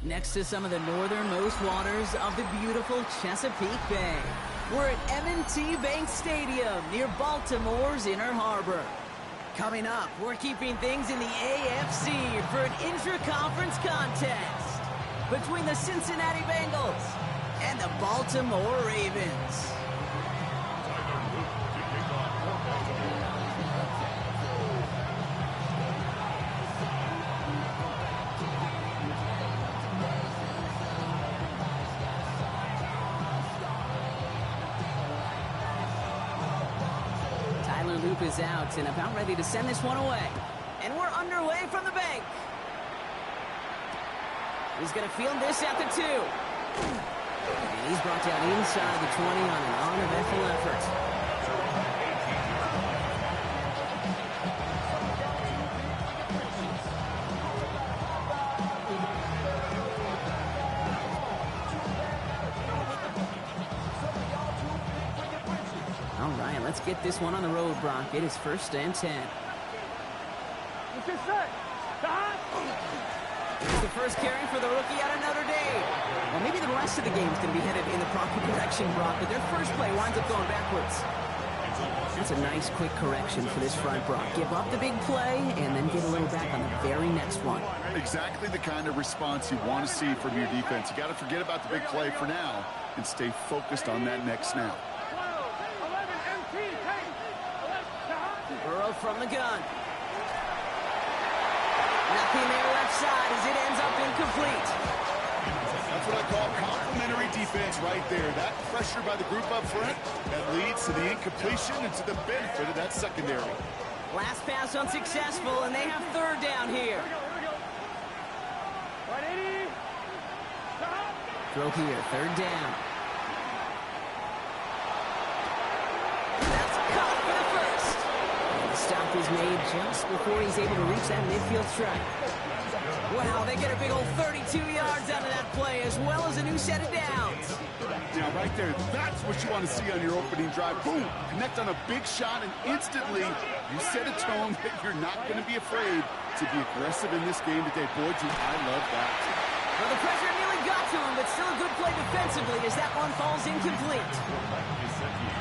Next to some of the northernmost waters of the beautiful Chesapeake Bay, we're at M&T Bank Stadium near Baltimore's Inner Harbor. Coming up, we're keeping things in the AFC for an intra-conference contest between the Cincinnati Bengals and the Baltimore Ravens. Loop is out and about ready to send this one away. And we're underway from the bank. He's going to field this at the 2. And he's brought down inside the 20 on an uneventful effort. Let's get this one on the road, Brock. It is 1st and 10. It's the first carry for the rookie out of Notre Dame. Well, maybe the rest of the game is going to be headed in the proper direction, Brock, but their first play winds up going backwards. That's a nice, quick correction for this front, Brock. Give up the big play and then get a little back on the very next one. Exactly the kind of response you want to see from your defense. You got to forget about the big play for now and stay focused on that next snap. Burrow from the gun. Nothing there left side as it ends up incomplete. That's what I call complimentary defense right there. That pressure by the group up front, that leads to the incompletion and to the benefit of that secondary. Last pass unsuccessful, and they have 3rd down here. Throw here, 3rd down. Stop is made just before he's able to reach that midfield strike. Wow, they get a big old 32 yards out of that play, as well as a new set of downs. Now, right there, that's what you want to see on your opening drive. Boom! Connect on a big shot, and instantly you set a tone that you're not going to be afraid to be aggressive in this game today. Boy, I love that. Well, the pressure nearly got to him, but still a good play defensively as that one falls incomplete.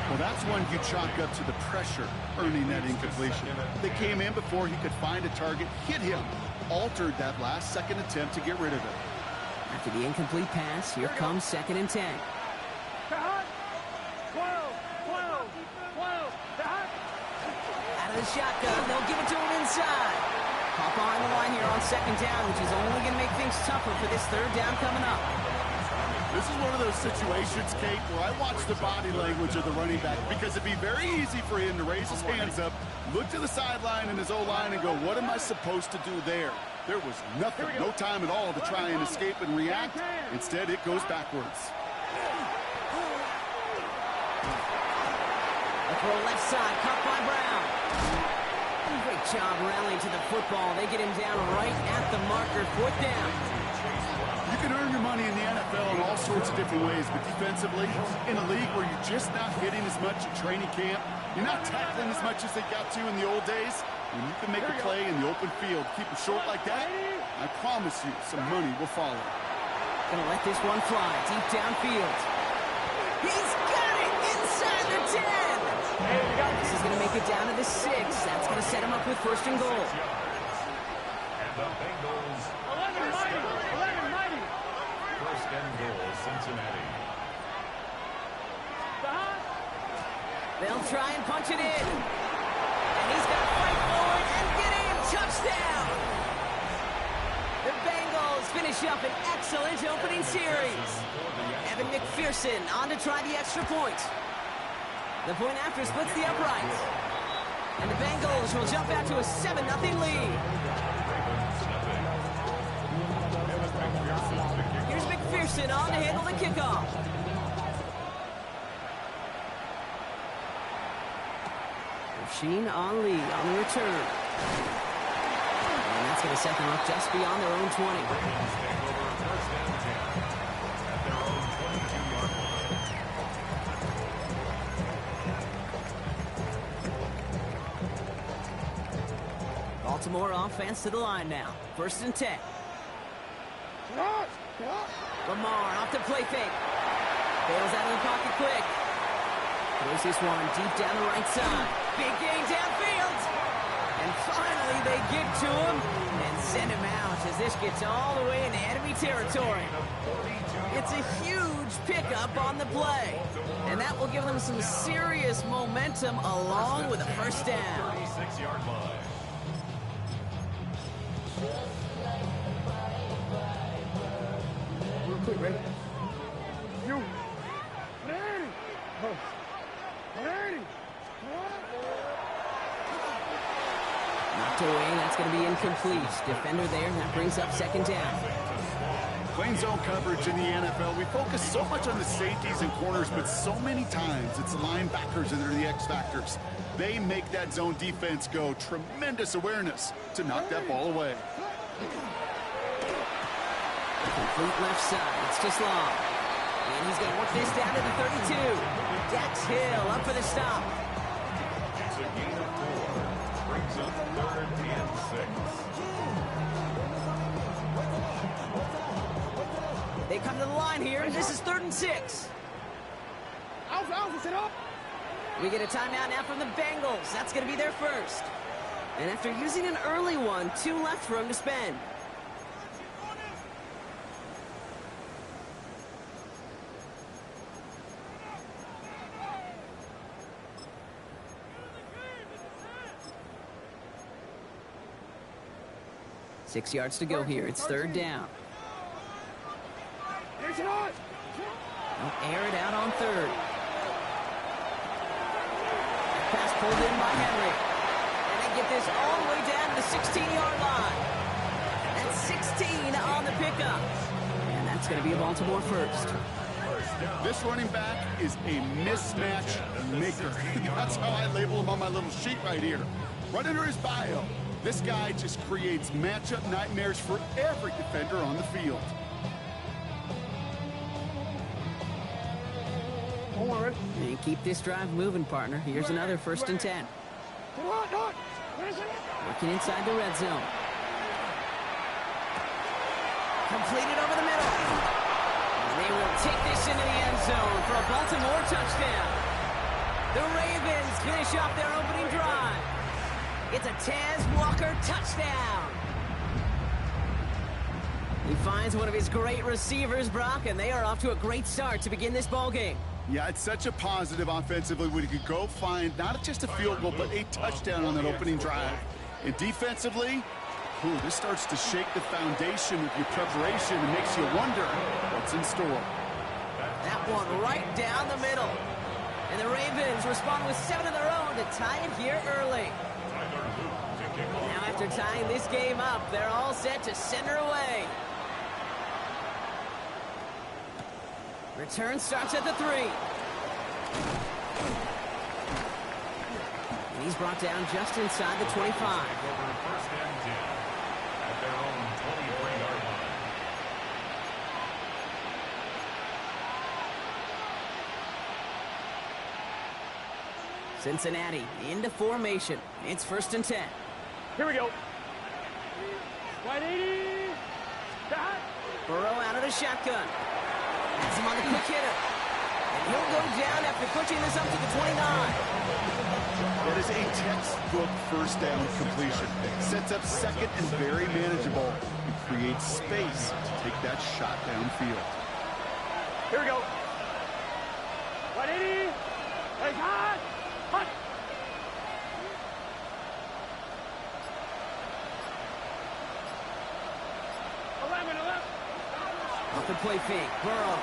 Well, that's one you chalk up to the pressure earning that incompletion. They came in before he could find a target, hit him, altered that last-second attempt to get rid of it. After the incomplete pass, here comes 2nd and 10. Out of the shotgun, they'll give it to him inside. Hop on the line here on 2nd down, which is only going to make things tougher for this 3rd down coming up. This is one of those situations, Kate, where I watch the body language of the running back because it'd be very easy for him to raise his hands up, look to the sideline and his O-line and go, what am I supposed to do there? There was nothing, no time at all to try and escape and react. Instead, it goes backwards. A throw left side, caught by Brown. Great job rallying to the football. They get him down right at the marker, 4th down. You can earn your money in the NFL in all sorts of different ways, but defensively, in a league where you're just not hitting as much in training camp, you're not tackling as much as they got to in the old days, when you can make a play in the open field, keep them short like that, I promise you some money will follow. Gonna let this one fly deep downfield. He's got it inside the 10. This is gonna make it down to the 6. That's gonna set him up with 1st and goal. And the Bengals 1st and goal, Cincinnati. They'll try and punch it in. And he's got to fight forward and get in. Touchdown! The Bengals finish up an excellent opening series. Evan McPherson on to try the extra point. The point after splits the uprights. And the Bengals will jump out to a 7-0 lead. Here's McPherson on to handle the kickoff. Sheen Ali on the return. And that's going to set them up just beyond their own 20. Baltimore offense to the line now. 1st and 10. Lamar off the play fake. Bails out of the pocket quick. Throws this one deep down the right side. Big gain downfield. And finally they get to him and send him out as this gets all the way into enemy territory. It's a huge pickup on the play. And that will give them some serious momentum along with a first down. 36-yard line. Real quick, ready? You. Ready. Oh. Ready. Knocked away, that's going to be incomplete. Defender there, and that brings up second down. Playing zone coverage in the NFL, we focus so much on the safeties and corners, but so many times it's the linebackers that are the X factors. They make that zone defense go. Tremendous awareness to knock that ball away. Complete left side, it's just long. And he's going to work this down to the 32. Dax Hill up for the stop. It's a gain of 4. Brings up 3rd and 6. They come to the line here, and this is 3rd and 6. Sit up. We get a timeout now from the Bengals. That's going to be their first. And after using an early one, 2 left for him to spend. Six yards to go here. It's 3rd down. They'll air it out on 3rd. Pass pulled in by Henry. And they get this all the way down to the 16-yard line. That's 16 on the pickup. And that's going to be a Baltimore first. This running back is a mismatch maker. That's how I label him on my little sheet right here. Right under his bio. This guy just creates matchup nightmares for every defender on the field. And keep this drive moving, partner. Here's another 1st and 10. Working inside the red zone. Completed over the middle. And they will take this into the end zone for a Baltimore touchdown. The Ravens finish off their opening drive. It's a Taz Walker touchdown. He finds one of his great receivers, Brock, and they are off to a great start to begin this ballgame. Yeah, it's such a positive offensively when you could go find not just a field goal, but a touchdown on that opening drive. And defensively, this starts to shake the foundation of your preparation and makes you wonder what's in store. That one right down the middle. And the Ravens respond with 7 of their own to tie it here early. Now after tying this game up, they're all set to send her away. Return starts at the 3. And he's brought down just inside the 25. Over 1st and 10 at their own 23-yard line. Cincinnati into formation. It's 1st and 10. Here we go. 180. Burrow out of the shotgun. Has him on the quick hitter. And he'll go down after pushing this up to the 29. That is a textbook first down completion. Sets up second and very manageable. It creates space to take that shot downfield. Here we go. 180. Hey, hot. Hot. Off the play fake, Burrow.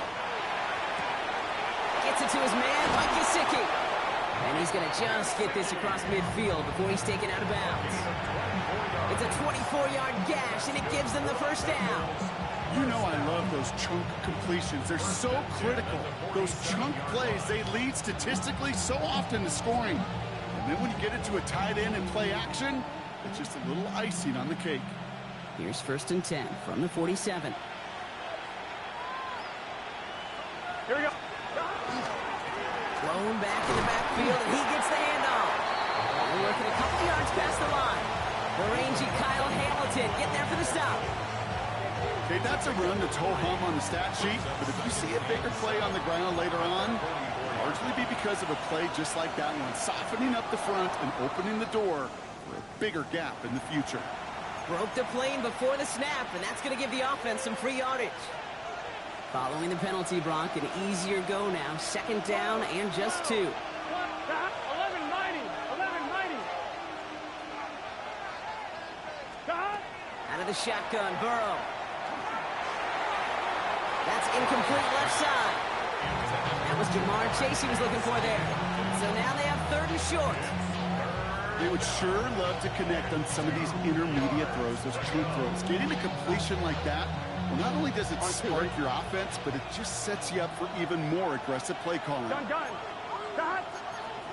Gets it to his man, Mike Gesicki. And he's going to just get this across midfield before he's taken out of bounds. It's a 24-yard gash, and it gives them the first down. You know I love those chunk completions. They're so critical. Those chunk plays, they lead statistically so often to scoring. And then when you get into a tight end and play action, it's just a little icing on the cake. Here's 1st and 10 from the 47. Here we go. Thrown back in the backfield, and he gets the handoff. They're working a couple yards past the line. The rangy Kyle Hamilton getting there for the stop. Okay, that's a run that's ho-hum on the stat sheet, but if you see a bigger play on the ground later on, it'll largely be because of a play just like that one, softening up the front and opening the door for a bigger gap in the future. Broke the plane before the snap, and that's going to give the offense some free yardage. Following the penalty, Brock, an easier go now. Second down and just 2. 1190. 1190. Out of the shotgun, Burrow. That's incomplete left side. That was Jamar Chase he was looking for there. So now they have 3rd and short. They would sure love to connect on some of these intermediate throws, those true throws. Getting a completion like that, well, not only does it spark your offense, but it just sets you up for even more aggressive play calling. Gun. Got.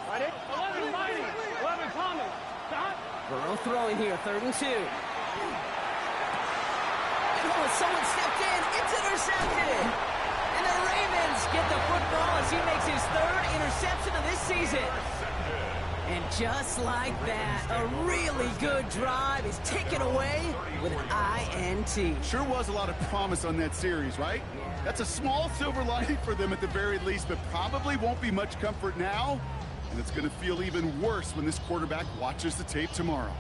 Ready? 1190. 11 Thomas. Got. Burrow throwing here, 3rd and 2. Oh, someone stepped in. It's intercepted. And the Ravens get the football as he makes his 3rd interception of this season. And just like that, a really good drive is taken away with an INT. Sure was a lot of promise on that series, right? That's a small silver lining for them at the very least, but probably won't be much comfort now. And it's going to feel even worse when this quarterback watches the tape tomorrow.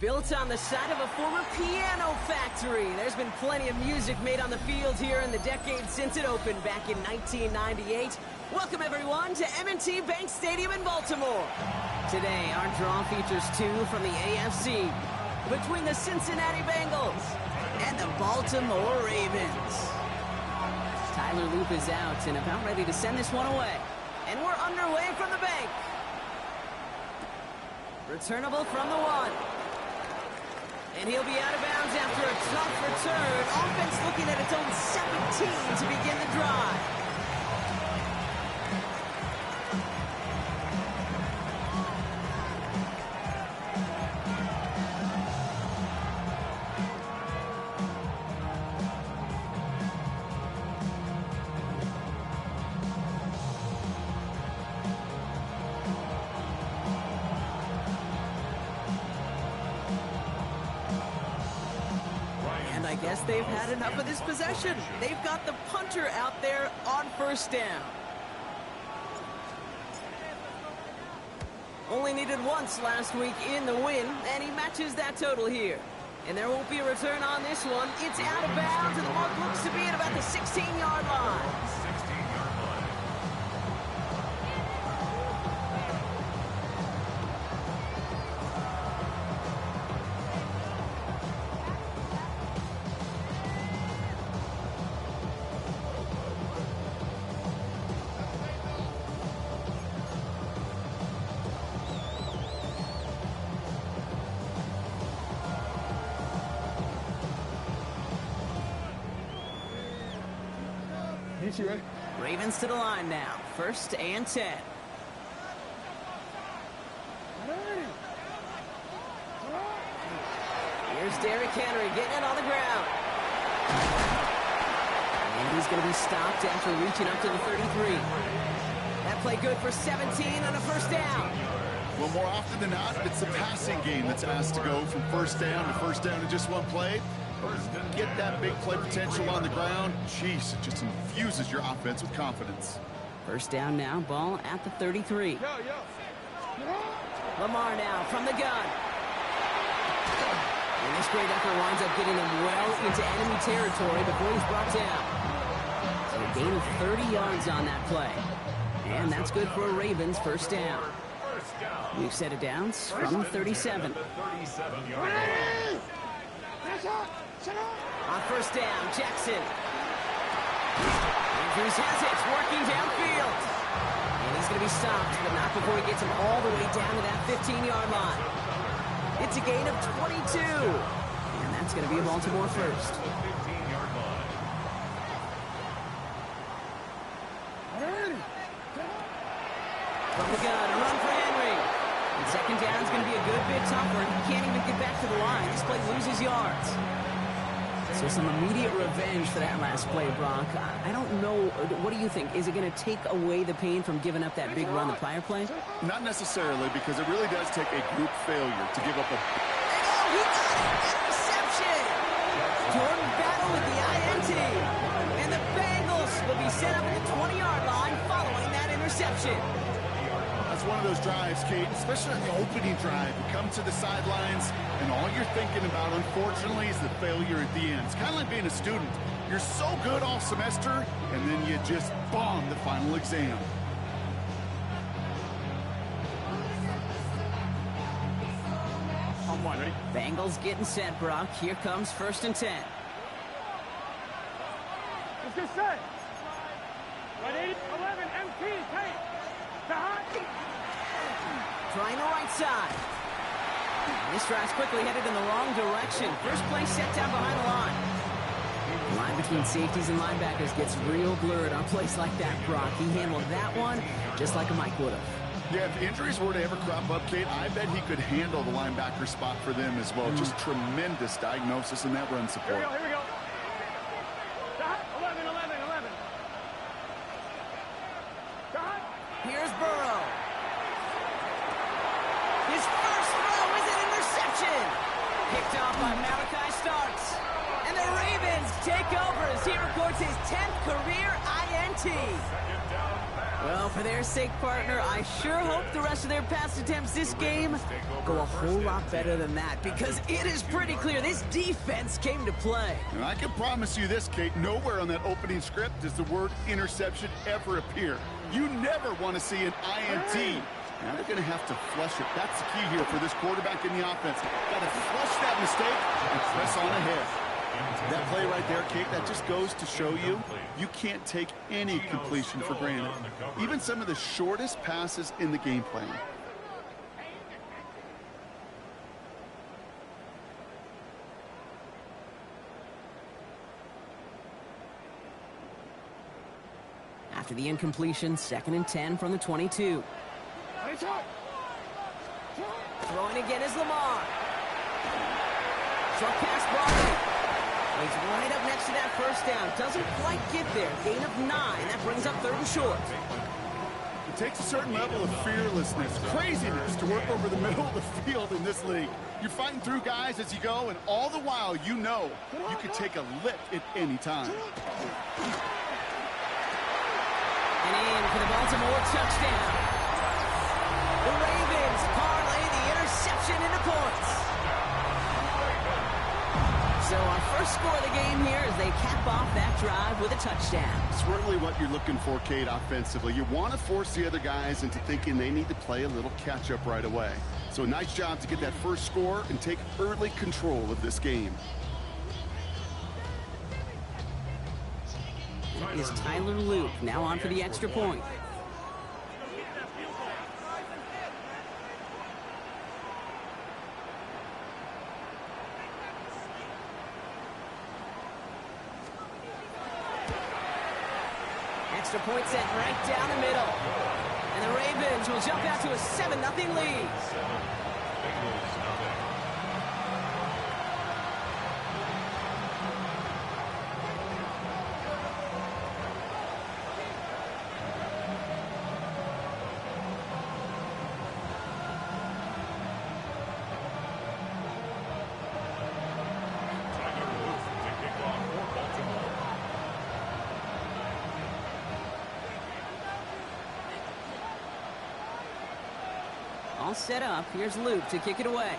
Built on the side of a former piano factory, there's been plenty of music made on the field here in the decade since it opened back in 1998. Welcome, everyone, to M&T Bank Stadium in Baltimore. Today, our draw features two from the AFC between the Cincinnati Bengals and the Baltimore Ravens. Tyler Loop is out and about ready to send this one away. And we're underway from the bank. Returnable from the one. And he'll be out of bounds after a tough return. Offense looking at its own 17 to begin the drive. I guess they've had enough of this possession. They've got the punter out there on first down. Only needed once last week in the win, and he matches that total here. And there won't be a return on this one. It's out of bounds, and the mark looks to be at about the 16-yard line. 16-yard line. Ravens to the line now. 1st and 10. Here's Derrick Henry getting it on the ground. And he's going to be stopped after reaching up to the 33. That play good for 17 on a first down. Well, more often than not, it's a passing game that's asked to go from first down in just one play. Get that big play potential on the ground. Jeez, it just infuses your offense with confidence. First down now, ball at the 33. Lamar now from the gun. And this great effort winds up getting him well into enemy territory before he's brought down. So a gain of 30 yards on that play. And that's good for a Ravens first down. We've set it down from the 37. On first down, Jackson. Andrews has it, working downfield. And he's going to be stopped, but not before he gets him all the way down to that 15-yard line. It's a gain of 22. And that's going to be a Baltimore first. 15-yard line. From the gun, a run for Henry. And second down is going to be a good bit tougher. He can't even get back to the line. This play loses yards. So some immediate revenge for that last play, Brock. I don't know. What do you think? Is it going to take away the pain from giving up that big run the prior play? Not necessarily, because it really does take a group failure to give up a... Oh, he got it! Interception! Jordan Battle with the INT. And the Bengals will be set up at the 20-yard line following that interception. That's one of those drives, Kate, especially on the opening drive. You come to the sidelines, and all you're thinking about, unfortunately, is the failure at the end. It's kind of like being a student. You're so good all semester, and then you just bomb the final exam. On one, ready? Bengals getting set, Brock. Here comes 1st and 10. Let's get set. Right, 11, MP, Kate. Trying the right side. This drive's quickly headed in the wrong direction. First play set down behind the line. The line between safeties and linebackers gets real blurred on plays like that, Brock. He handled that one just like a Mike would have. Yeah, if injuries were to ever crop up, Kate, I bet he could handle the linebacker spot for them as well. Just tremendous diagnosis in that run support. Here we go. 11, 11, 11. Here's Burrow. His first throw is an interception. Picked off by Malachi Starks. And the Ravens take over as he records his 10th career INT. Well, for their sake, partner, I sure hope the rest of their pass attempts this game go a whole lot better than that, because it is pretty clear this defense came to play. And I can promise you this, Kate, nowhere on that opening script does the word interception ever appear. You never want to see an INT. Now they're going to have to flush it. That's the key here for this quarterback in the offense. Got to flush that mistake and press on ahead. That play right there, Kate, that just goes to show you, you can't take any completion for granted. Even some of the shortest passes in the game plan. After the incompletion, 2nd and 10 from the 22. Throwing again is Lamar. Short pass ball. He's right up next to that first down. Doesn't quite get there. Gain of 9. That brings up 3rd and short. It takes a certain level of fearlessness, craziness to work over the middle of the field in this league. You're fighting through guys as you go, and all the while you know you could take a lick at any time. And in for the Baltimore touchdown. The Ravens parlay the interception into points. So our first score of the game here as they cap off that drive with a touchdown. It's really what you're looking for, Kate, offensively. You want to force the other guys into thinking they need to play a little catch-up right away. So nice job to get that first score and take early control of this game. That is Tyler Luke now on for the extra point. Extra point set right down the middle. And the Ravens will jump out to a 7-0 lead. All set up. Here's Luke to kick it away.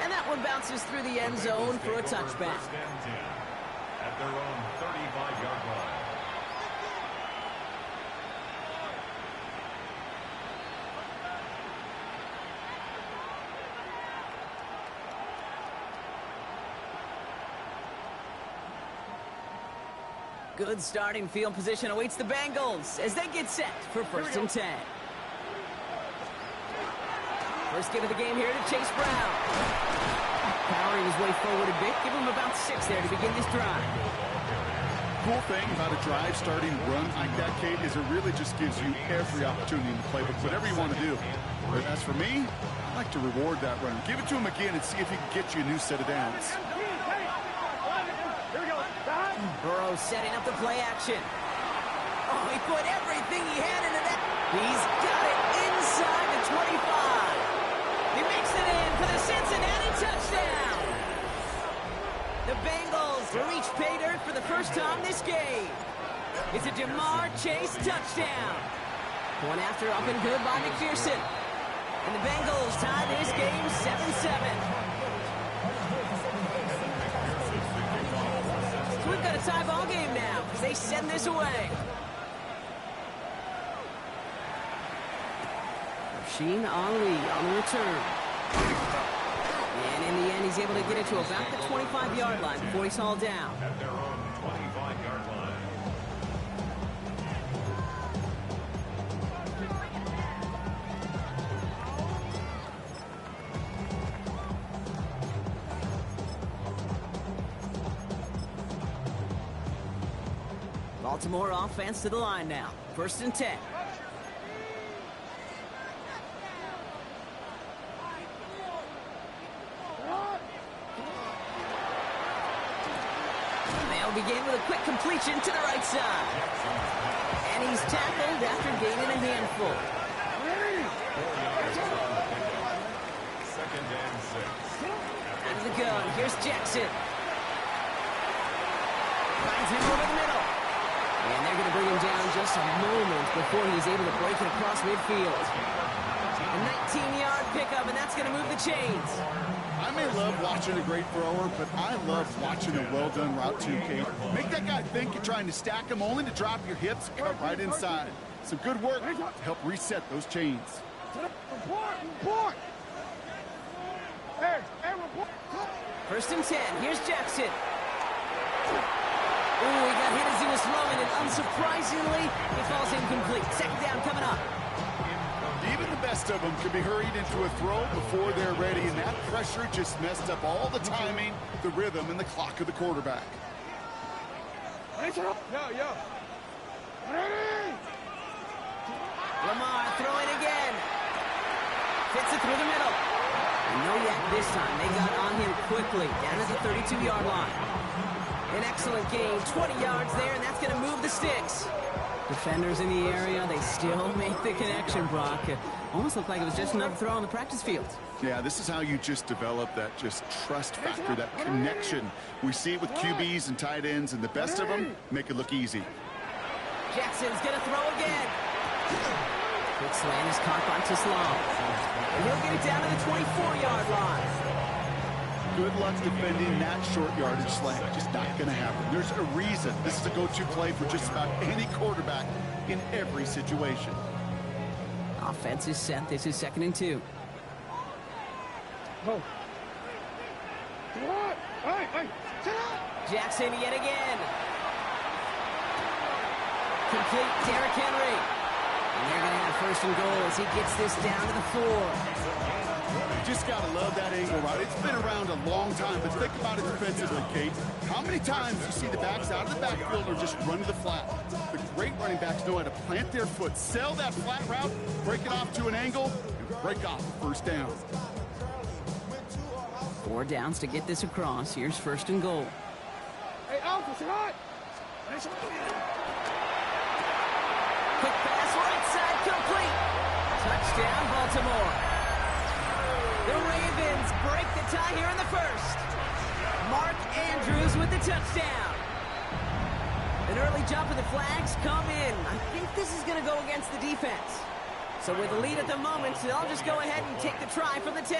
And that one bounces through the end zone for a touchback. At their own 35-yard line. Good starting field position awaits the Bengals as they get set for 1st and 10. First give of the game here to Chase Brown. Powering his way forward a bit. Give him about 6 there to begin this drive. Cool thing about a drive starting run like that, Kate, is it really just gives you every opportunity in the playbook, whatever you want to do. But as for me, I like to reward that run. Give it to him again and see if he can get you a new set of downs. Burrow setting up the play action. Oh, he put everything he had into that. He's got it inside the 25. He makes it in for the Cincinnati touchdown. The Bengals reach pay dirt for the first time this game. It's a Jamar Chase touchdown. One after up and good by McPherson. And the Bengals tie this game 7-7. We've got a tie ball game now as they send this away. Rasheen Ali on the return. And in the end, he's able to get it to about the 25-yard line before he's hauled down. At their own 25-yard line. Baltimore offense to the line now. 1st and 10. They'll begin with a quick completion to the right side. And he's tackled after gaining a handful. 2nd Out of the gun. Here's Jackson. Finds him over the middle. And they're going to bring him down just a moment before he's able to break it across midfield. A 19-yard pickup, and that's going to move the chains. I may love watching a great thrower, but I love watching a well-done route too, Kate. Make that guy think you're trying to stack him only to drop your hips and cut right inside. Some good work to help reset those chains. Report! Hey, report! First and 10. Here's Jackson. Ooh, he got hit as he was throwing, and unsurprisingly, it falls incomplete. Second down coming up. Even the best of them can be hurried into a throw before they're ready, and that pressure just messed up all the timing, the rhythm, and the clock of the quarterback. Yo. Ready? Lamar throwing again. Fits it through the middle. And no yak this time. They got on him quickly, down at the 32-yard line. An excellent gain, 20 yards there, and that's going to move the sticks. Defenders in the area, they still make the connection, Brock. It almost looked like it was just another throw on the practice field. Yeah, this is how you just develop that just trust factor, that connection. We see it with QBs and tight ends, and the best of them make it look easy. Jackson's going to throw again. Quick slant is caught by Tislam. And he'll get it down to the 24-yard line. Good luck defending that short yardage slant. Just not going to happen. There's a reason this is a go-to play for just about any quarterback in every situation. Offense is set. This is 2nd and 2. Go. What? Hey, sit up! Jackson yet again. Complete Derrick Henry. And they're going to have 1st and goal as he gets this down to the 4. Just got to love that angle route. It's been around a long time, but think about it defensively, Kate. How many times you see the backs out of the backfield or just run to the flat? The great running backs know how to plant their foot, sell that flat route, break it off to an angle, and break off the 1st down. 4 downs to get this across. Here's 1st and goal. Hey, Alpha, sit hot! Quick pass, right side, complete. Touchdown, Baltimore. The Ravens break the tie here in the 1st. Mark Andrews with the touchdown. An early jump and the flags come in. I think this is going to go against the defense. So with the lead at the moment, they'll just go ahead and take the try from the 10.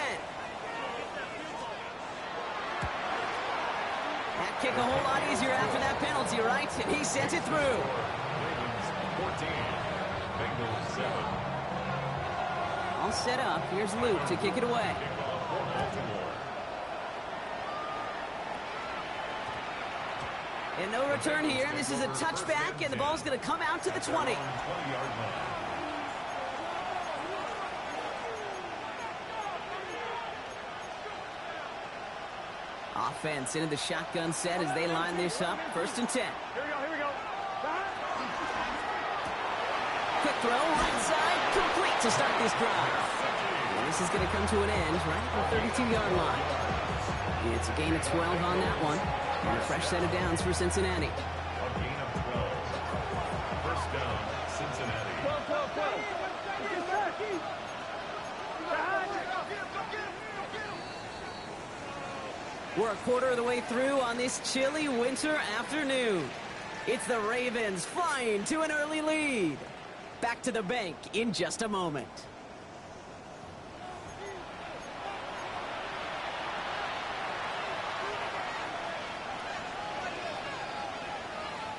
That kick a whole lot easier after that penalty, right? And he sent it through. Ravens 14, Bengals 7. All set up. Here's Luke to kick it away. And no return here. This is a touchback, and the ball's going to come out to the 20. Offense into the shotgun set as they line this up. 1st and 10. Here we go. Quick throw, right side, complete to start this drive. And this is going to come to an end right at the 32-yard line. It's a gain of 12 on that one. And a fresh set of downs for Cincinnati. A gain of 12. 1st down, Cincinnati. We're a quarter of the way through on this chilly winter afternoon. It's the Ravens flying to an early lead. Back to the bank in just a moment.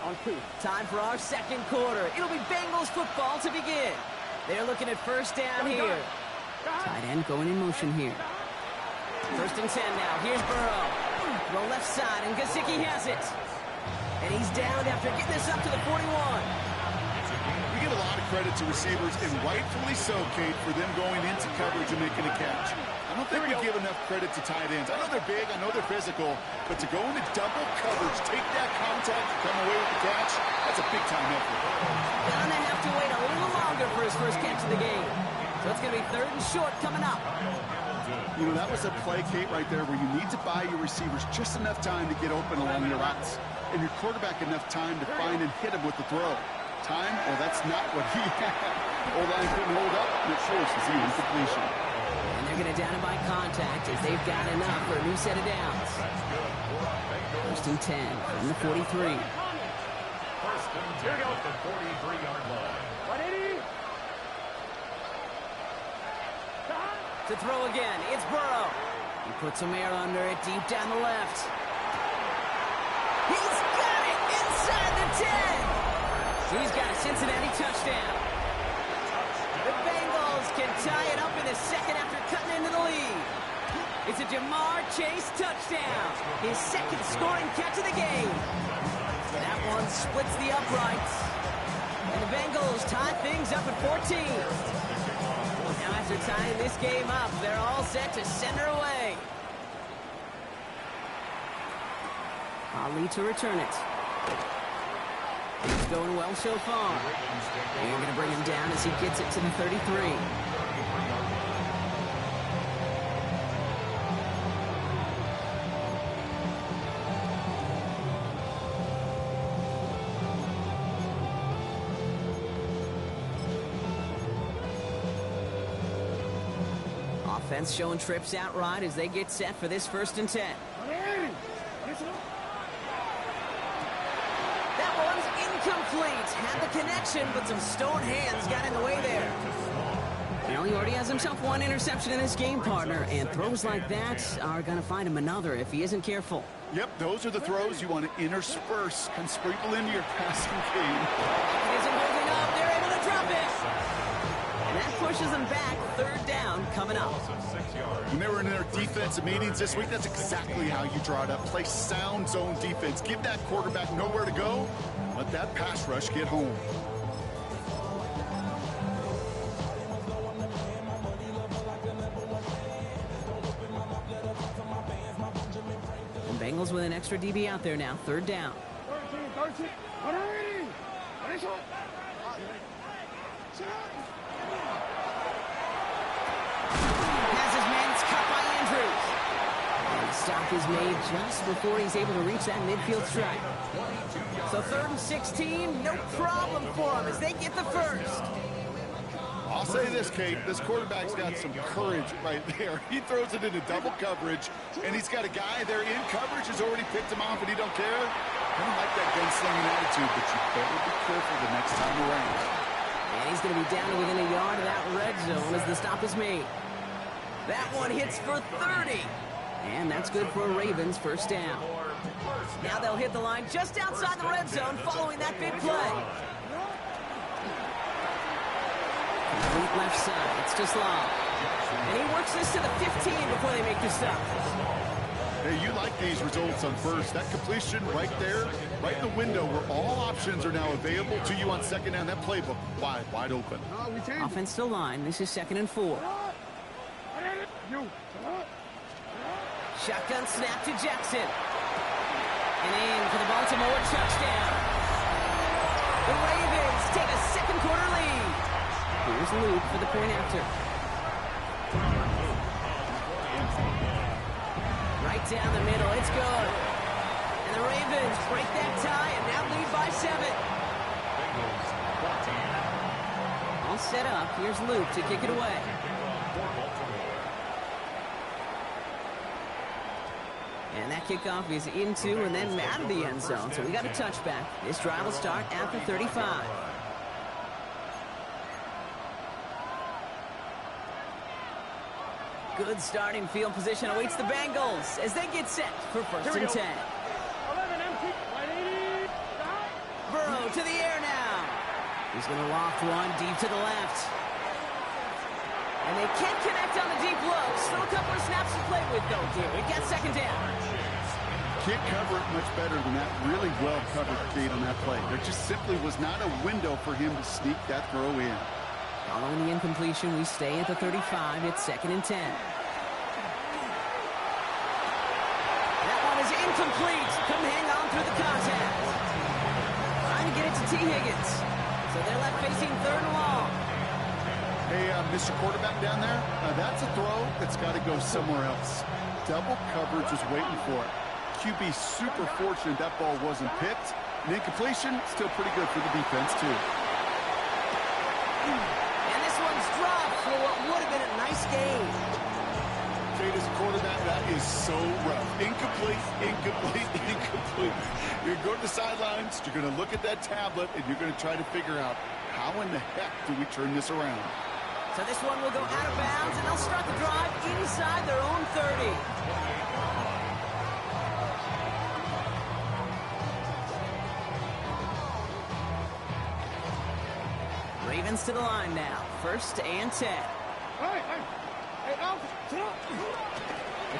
On 2. Time for our 2nd quarter. It'll be Bengals football to begin. They're looking at 1st down here. Tight end going in motion here. 1st and 10 now. Here's Burrow. Throw left side, and Gesicki has it. And he's down after getting this up to the 41. We get a lot of credit to receivers, and rightfully so, Kate, for them going into coverage and making a catch. I don't think we give enough credit to tight ends. I know they're big, I know they're physical, but to go into double coverage, take that contact, and come away with the catch, that's a big-time effort. Gonna have to wait a little longer for his first catch of the game. So it's going to be 3rd and short coming up. You know, that was a play, Kate, right there, where you need to buy your receivers just enough time to get open along your routes, and your quarterback enough time to find and hit him with the throw. Time? Well, that's not what he had. O-line couldn't hold up, and it forces the incompletion. And they're going to down him by contact as they've got enough for a new set of downs. First and 10 from the 43. First and 10 at the 43-yard line. 180. To throw again, it's Burrow. He puts some air under it deep down the left. He's got it inside the 10. He's got a Cincinnati touchdown. The Bengals can tie it up in the second after cutting into the lead. It's a Jamar Chase touchdown. His second scoring catch of the game. That one splits the uprights. And the Bengals tie things up at 14. Now after tying this game up, they're all set to send her away. Ali to return it. It's going well so far. They're going to bring him down as he gets it to the 33. Offense showing trips out right as they get set for this first and 10. That one's incomplete. Had the connection, but some stone hands got in the way there. You know, he already has himself one interception in this game, partner, and throws like that are going to find him another if he isn't careful. Yep, those are the throws you want to intersperse and sprinkle into your passing game. It isn't holding up. They're able to drop it. And that pushes them back. Third down coming up. When they were in their defensive meetings this week, that's exactly how you draw it up. Play sound zone defense. Give that quarterback nowhere to go. Let that pass rush get home. And Bengals with an extra DB out there now. Third down. 13. 180. Stop is made just before he's able to reach that midfield strike. So 3rd and 16, no problem for him as they get the first. I'll say this, Kate, this quarterback's got some courage right there. He throws it into double coverage, and he's got a guy there in coverage who's already picked him off, and he don't care. I don't like that gunslinging attitude, but you better be careful the next time around. And he's going to be down to within a yard of that red zone as the stop is made. That one hits for 30. And that's good for a Ravens first down. Now they'll hit the line just outside the red zone following that big play. Complete left side. It's just long. And he works this to the 15 before they make the stop. Hey, you like these results on first. That completion right there, right in the window where all options are now available to you on second down. That playbook wide open. Offense still line. This is 2nd and 4. Shotgun snap to Jackson. And in for the Baltimore touchdown. The Ravens take a second quarter lead. Here's Luke for the point after. Right down the middle. It's good. And the Ravens break that tie and now lead by 7. All set up. Here's Luke to kick it away. And that kickoff is into and then out of the end zone. So we got a touchback. This drive will start at the 35. Good starting field position awaits the Bengals as they get set for first and 10. 11 empty. 180. Burrow to the air now. He's going to loft one deep to the left. And they can't connect on the deep low. Still a couple of snaps to play with, though, here. We've got second down. Can't cover it much better than that. Really well covered, Kate, on that play. There just simply was not a window for him to sneak that throw in. Following the incompletion, we stay at the 35. It's 2nd and 10. That one is incomplete. Couldn't hang on through the contact. Trying to get it to T. Higgins. So they're left facing 3rd and long. Hey, Mr. Quarterback down there, that's a throw that's got to go somewhere else. Double coverage is waiting for it. QB super fortunate that ball wasn't picked. And incompletion, still pretty good for the defense, too. And this one's dropped for what would have been a nice game. Okay, this quarterback, that is so rough. Incomplete, incomplete, incomplete. You're going to the sidelines, you're going to look at that tablet, and you're going to try to figure out how in the heck do we turn this around. So this one will go out of bounds, and they'll start the drive inside their own 30. Ravens to the line now. 1st and 10. Hey, Alf, sit up. The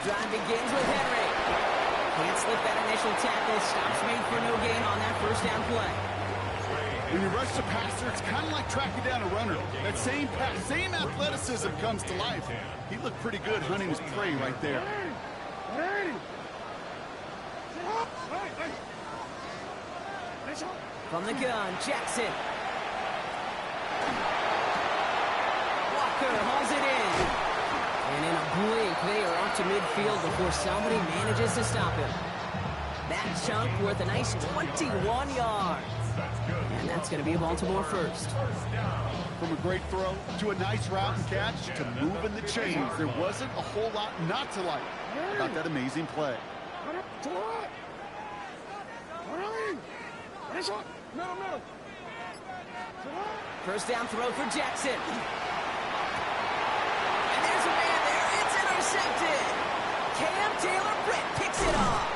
drive begins with Henry. Can't slip that initial tackle. Stops made for no gain on that 1st down play. When you rush the passer, it's kind of like tracking down a runner. That same pass, same athleticism comes to life. He looked pretty good hunting his prey right there. From the gun, Jackson. Walker hauls it in. And in a blink, they are up to midfield before somebody manages to stop him. That chunk worth a nice 21 yards. And that's going to be a Baltimore 1st. From a great throw to a nice route and catch to moving the chains, there wasn't a whole lot not to like about that amazing play. Middle. 1st down throw for Jackson. And there's a man there. It's intercepted. Cam Taylor-Britt picks it off.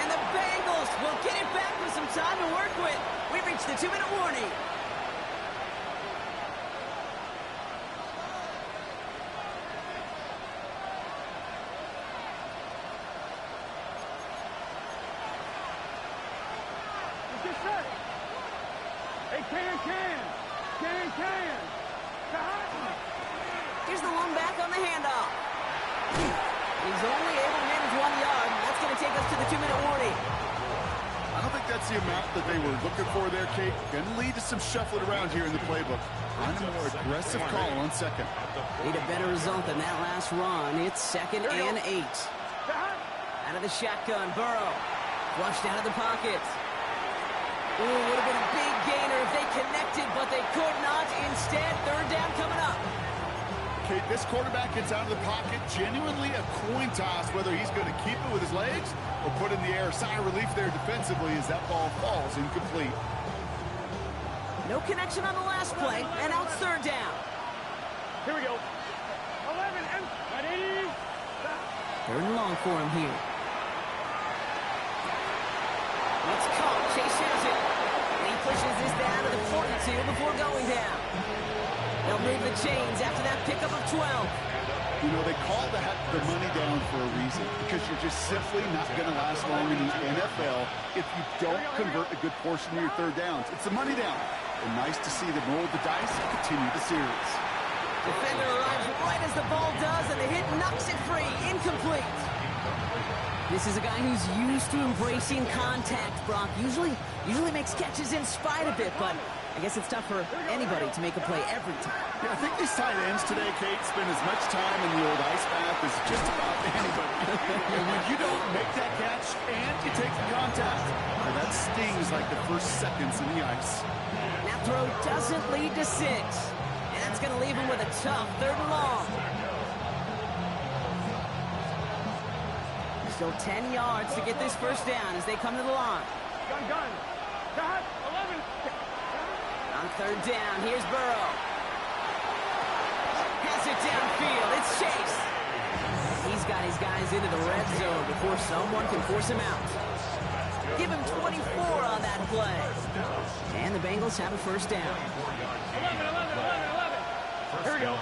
And the Bengals will get it back with some time to work with. We've reached the 2-minute warning. Get set. Hey, can. Here's the one back on the handoff. He's only able to manage 1 yard. That's going to take us to the 2-minute warning. I don't think that's the amount that they were looking for there, Kate. Going to lead to some shuffling around here in the playbook. Run a more aggressive call on 2nd. Need a better result than that last run. It's 2nd and 8. Out of the shotgun, Burrow. Flushed out of the pocket. Ooh, would have been a big gainer if they connected, but they could not. Instead, 3rd down coming up. Kate, this quarterback gets out of the pocket, genuinely a coin toss whether he's going to keep it with his legs or put in the air. Sigh of relief there defensively as that ball falls incomplete. No connection on the last play, and out 3rd down. Here we go. 11 and ready. 3rd and long for him here. It's caught. Chase has it. And he pushes this down to the 42 before going down. They'll move the chains after that pickup of 12. You know, they call the money down for a reason because you're just simply not going to last long in the NFL if you don't convert a good portion of your 3rd downs. It's the money down. And nice to see them roll the dice and continue the series. Defender arrives right as the ball does, and the hit knocks it free. Incomplete. This is a guy who's used to embracing contact, Brock. Usually makes catches in spite of it, but I guess it's tough for anybody to make a play every time. Yeah, I think these tight ends today, Kate, spend as much time in the old ice bath as just about anybody. And when you don't make that catch and you take the contact, well, that stings like the first seconds in the ice. That throw doesn't lead to 6. And that's going to leave him with a tough 3rd and long. Still 10 yards to get this 1st down as they come to the line. Gun. 11. On 3rd down, here's Burrow. Has it downfield. It's Chase. He's got his guys into the red zone before someone can force him out. Give him 24 on that play. And the Bengals have a 1st down. 11. Here we go.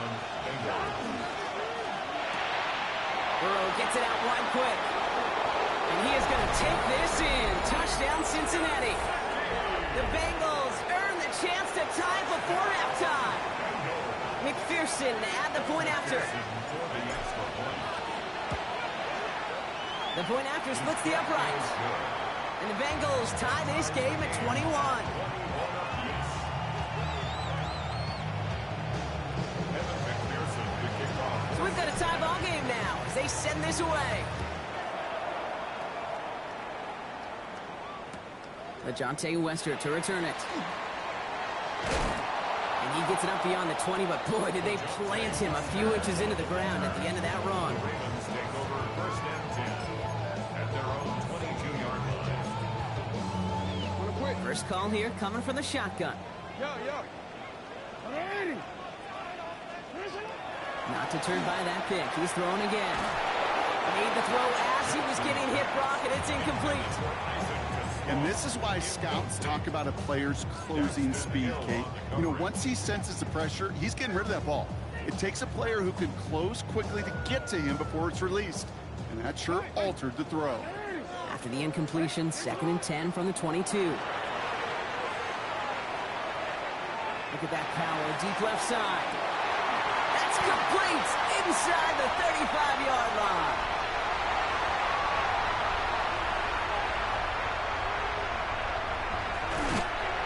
Burrow gets it out wide quick. And he is going to take this in. Touchdown, Cincinnati. The Bengals earn the chance to tie before halftime. McPherson to add the point after. The point after splits the upright. And the Bengals tie this game at 21. So we've got a tie ball game now as they send this away. LeJontay Wester to return it. And He gets it up beyond the 20, but boy, did they plant him a few inches into the ground at the end of that run. Ravens take over first and 10 at their own 22-yard line. First call here coming from the shotgun. Not deterred by that pick. He's throwing again. Made the throw as he was getting hit, Brock, and it's incomplete. And this is why scouts talk about a player's closing speed, Kate. You know, once he senses the pressure, he's getting rid of that ball. It takes a player who can close quickly to get to him before it's released. And that sure altered the throw. After the incompletion, 2nd and 10 from the 22. Look at that power, deep left side. That's complete inside the 35-yard line.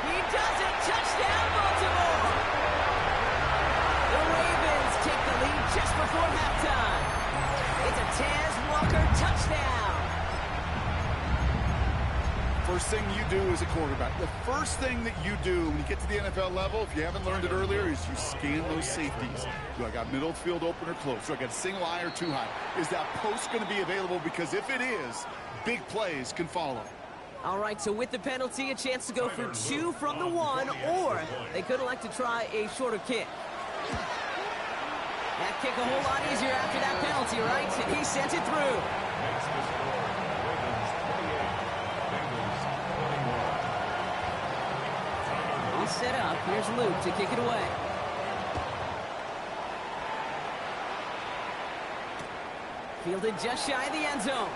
He does it. Touchdown, Baltimore. The Ravens take the lead just before halftime. It's a Taz Walker touchdown. First thing you do as a quarterback, the first thing that you do when you get to the NFL level, if you haven't learned it earlier, is you scan those safeties. Do I got middle field open or close? Do I got single high or too high? Is that post going to be available? Because if it is, big plays can follow. All right, so with the penalty, a chance to go for 2 from the 1, or they could elect to try a shorter kick. That kick a whole lot easier after that penalty, right? And he sent it through. Makes the score. Ravens 28, Bengals 21. All set up. Here's Luke to kick it away. Fielded just shy of the end zone.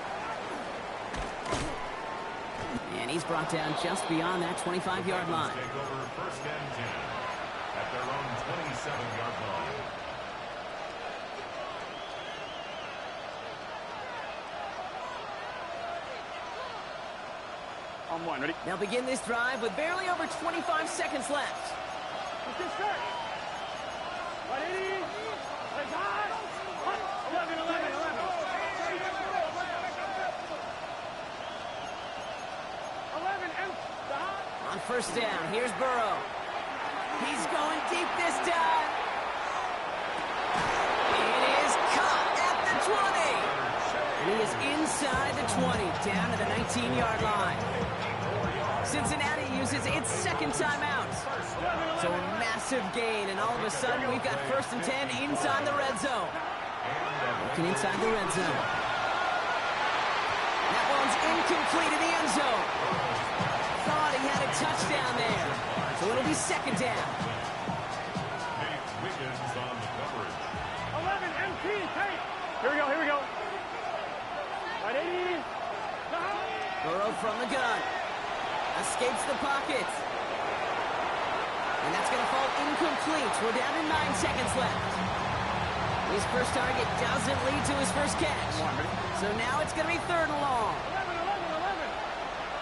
And he's brought down just beyond that 25-yard line. Take over first and 10 at their own 27-yard line. On one, ready? They'll begin this drive with barely over 25 seconds left. Let's get set. 180. Let's high. 11, 11, 11. 11, and the high. On first down, here's Burrow. He's going deep this time. It is caught at the 20. And he is inside the 20, down to the 19-yard line. Cincinnati uses its second timeout. So a massive gain, and all of a sudden we've got first and 10 inside the red zone. Looking inside the red zone. That one's incomplete in the end zone. Thought he had a touchdown there. So it'll be second down. Nate Wiggins on the coverage. 11, MP, hey. Here we go, here we go. 180. The high. Burrow from the gun. Escapes the pocket. And that's going to fall incomplete. We're down to 9 seconds left. His first target doesn't lead to his first catch. So now it's going to be 3rd and long. 11, 11, 11.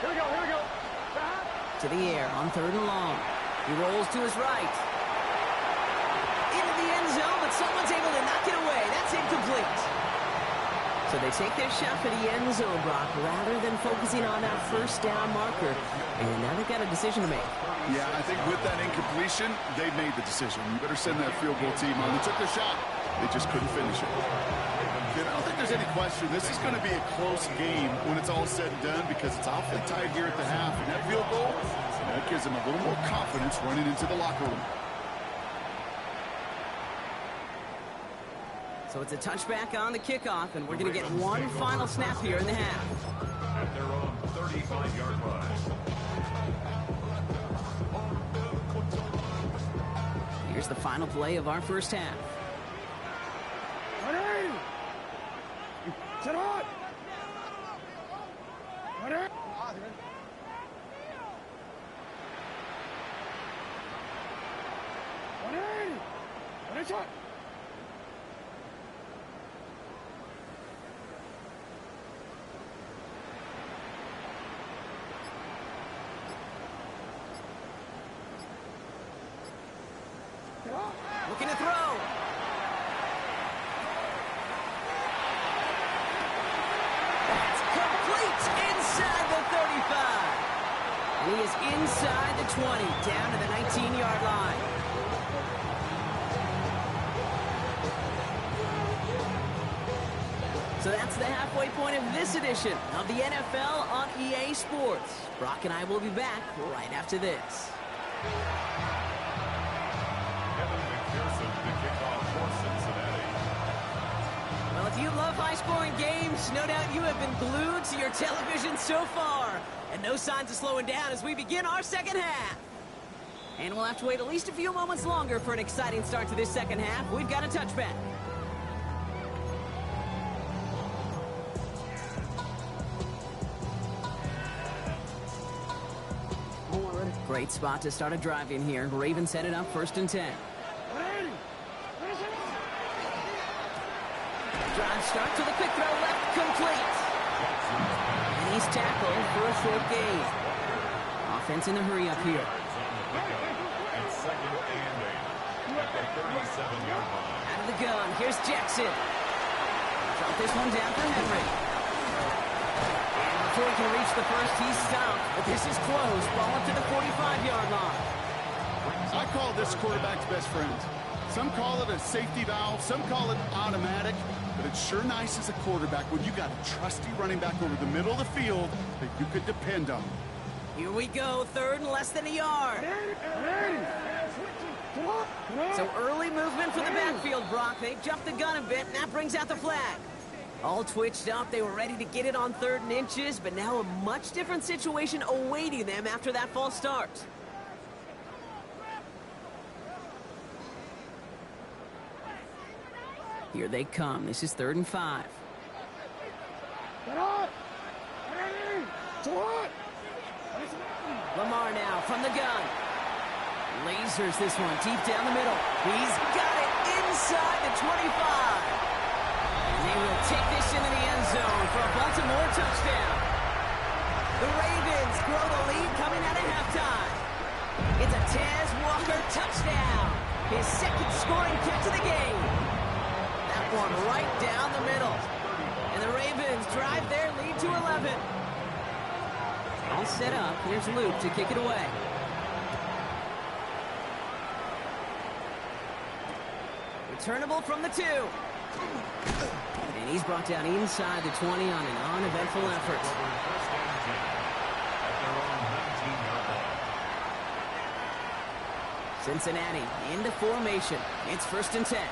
Here we go, here we go. The high. To the air on 3rd and long. He rolls to his right. Into the end zone, but someone's able to knock it away. That's incomplete. So they take their shot for the end zone, Brock, rather than focusing on that first down marker. And now they've got a decision to make. Yeah, I think with that incompletion, they made the decision. You better send that field goal team on. They took their shot. They just couldn't finish it. I don't think there's any question. This is going to be a close game when it's all said and done because it's awfully tight here at the half. And that field goal, that gives them a little more confidence running into the locker room. So it's a touchback on the kickoff, and we're going to get one final snap here in the half. At their own 35-yard line. Here's the final play of our first half. 180. Sit on. 180. 180. 180. Looking to throw. That's complete inside the 35. And he is inside the 20, down to the 19-yard line. So that's the halfway point of this edition of the NFL on EA Sports. Brock and I will be back right after this. Kevin McPherson, the kickoff for Cincinnati. Well, if you love high-scoring games, no doubt you have been glued to your television so far. And no signs of slowing down as we begin our second half. And we'll have to wait at least a few moments longer for an exciting start to this second half. We've got a touchback. Great spot to start a drive in here. Ravens set it up 1st and 10. Drive start to the quick throw left, complete. And he's tackled for a short gain. Offense in a hurry up here. And 2nd and 8 at the 37-yard line. Out of the gun, here's Jackson. Drop this one down for Henry. Before he can reach the first, he's stopped. But this is close. Ball up to the 45-yard line. I call this quarterback's best friend. Some call it a safety valve. Some call it automatic. But it's sure nice as a quarterback when you got a trusty running back over the middle of the field that you could depend on. Here we go. 3rd and less than a yard. So early movement for the backfield, Brock. They jumped the gun a bit, and that brings out the flag. All twitched up, they were ready to get it on 3rd and inches, but now a much different situation awaiting them after that false start. Here they come. This is 3rd and 5. Lamar now from the gun. Lasers this one deep down the middle. He's got it inside the 25. And they will take this into the end zone for a Baltimore touchdown. The Ravens grow the lead coming out of halftime. It's a Tez Walker touchdown. His 2nd scoring catch of the game. That one right down the middle. And the Ravens drive their lead to 11. All set up. Here's Luke to kick it away. Returnable from the 2. And he's brought down inside the 20 on an uneventful effort. Cincinnati into formation. It's 1st and 10.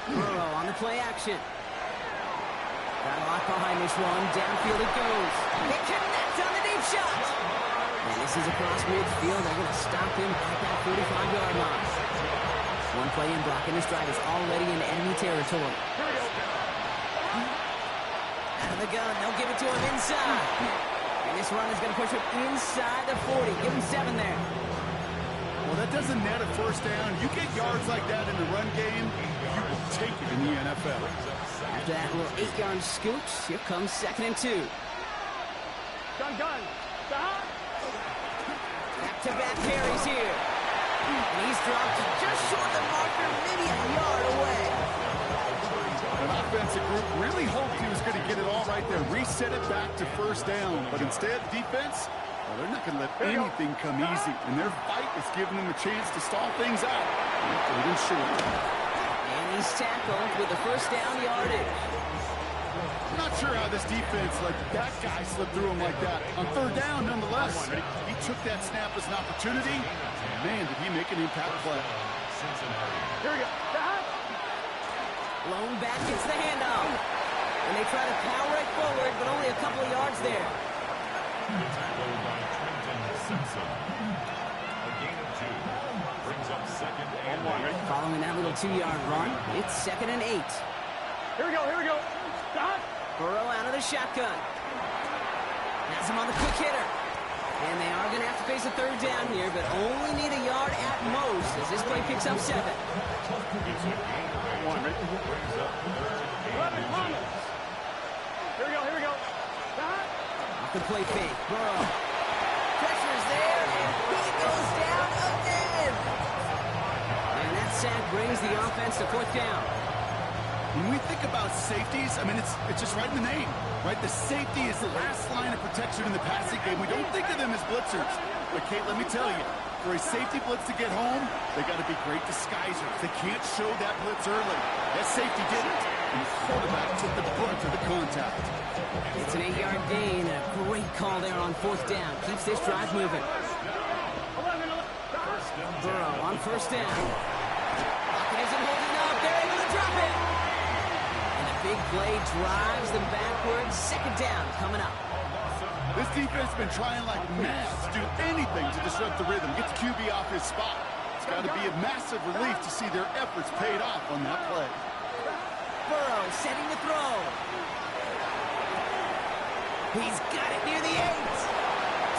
Burrow on the play action. Got a lot behind this one. Downfield it goes. They connect on the deep shot. And this is across midfield. They're going to stop him at that 45-yard line. One play in, Brock, and this drive is already in enemy territory. Out of the gun. They'll give it to him inside. And this run is going to push him inside the 40. Give him 7 there. Well, that doesn't net a 1st down. You get yards like that in the run game, you will take it in the NFL. After that little 8-yard scooch, here comes 2nd and 2. Gun. Back-to-back carries here. And he's dropped just short of the marker, maybe a yard away. An offensive group really hoped he was going to get it all right there, reset it back to 1st down. But instead, defense, well, they're not going to let anything come easy. And their fight is giving them a chance to stall things out. And he's tackled with the 1st down yardage. I'm not sure how this defense let that guy slip through him like that. On 3rd down, nonetheless, he took that snap as an opportunity. Man, did he make an impact play. Here we go. Lone back gets the handoff. And they try to power it forward, but only a couple of yards there. Tackled by Trenton Simpson. A gain of 2. Brings up 2nd and 8. Following that little 2-yard run, it's 2nd and 8. Here we go. Burrow out of the shotgun. Has him on the quick hitter. And they are going to have to face a 3rd down here, but only need a yard at most as this play picks up 7. Here we go. Off the play fake. Burrow. Pressure's there, and he goes down again. And that sack brings the offense to 4th down. When we think about safeties, I mean, it's just right in the name, right? The safety is the last line of protection in the passing game. We don't think of them as blitzers. But, Kate, let me tell you, for a safety blitz to get home, they got to be great disguisers. They can't show that blitz early. That safety didn't, and the quarterback took the brunt of the contact. It's an 8-yard gain. A great call there on 4th down. Keeps this drive moving. Burrow on 1st down. Pocket isn't holding up. They're able to drop it. And a big play drives them backwards. 2nd down coming up. This defense has been trying like mad to do anything to disrupt the rhythm, get the QB off his spot. It's got to be a massive relief to see their efforts paid off on that play. Burrow setting the throw. He's got it near the 8.